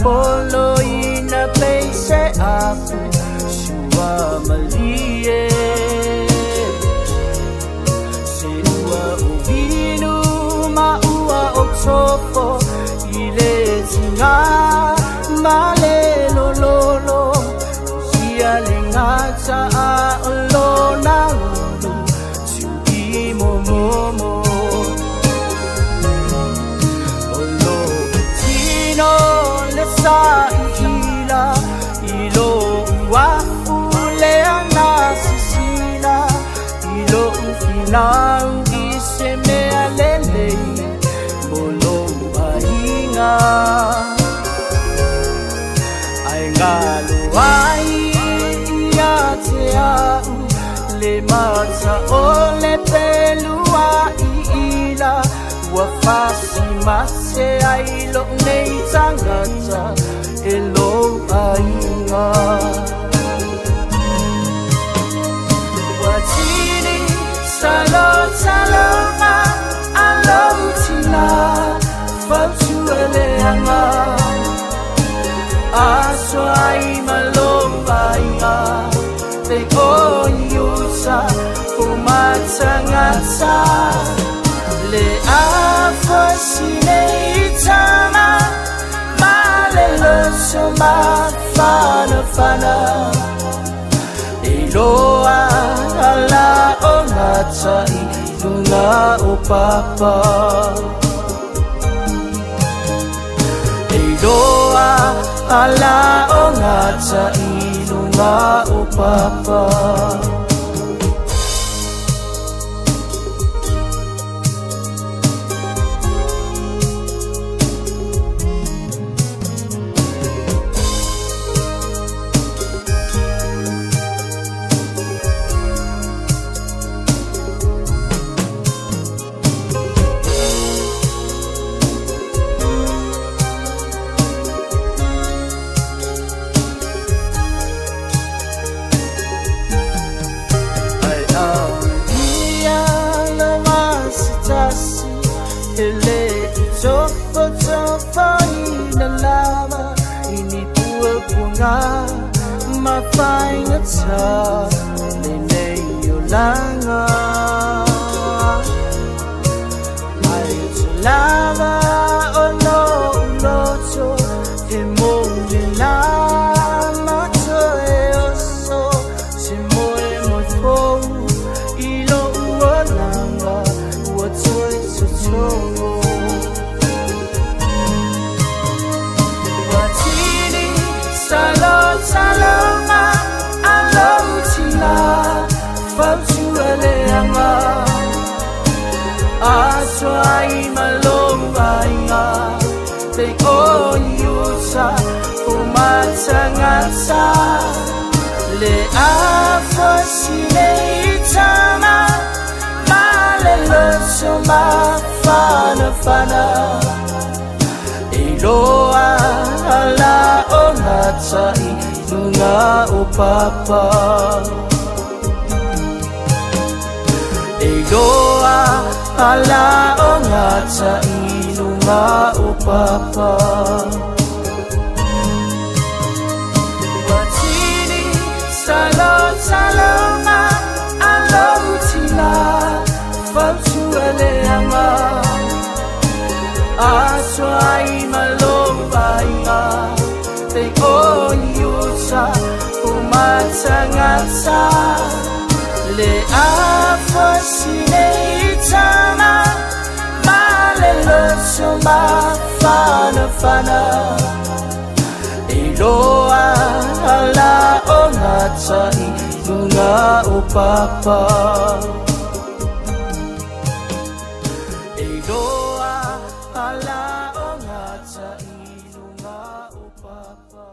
follow in a place up Shua Malie Seua Uvinu Maua Oksofo Ile Zinga Male Lolo Ia Lengata Alona Ulu Tui Momo Sa ila ilo wa ule ana sisila ilo finang iseme alele bolo ainga ai ngalo ai ya te au le matsa ole pelua ila wafasi mase ailo nei tangata elo ainga watini salo salama alotina fatu eleanga aswai malomba inga te onyusa umatangata le afasine itama male lo soma fana iloa ala onata ilunga opapa iloa ala onata ilunga opapa Ele Tofo ina lava ini pua bunga mafainga ta nene yolanga ai lava ono unoto emoji la mato eoso simoe moto ilo uolanga watoi soto Salama alautina fautu eleanga aswai malomba inga te onyusa umatangata le afasine itama male losoma fana iloa ala onata ilunga opapa iloa ala onata ilunga opapa watini salama alautina fautu eleanga aswai malomba inga te onyusa umatangata le afasine itama male losoma fana iloa ala onata ilunga opapa iloa ala onata ilunga opapa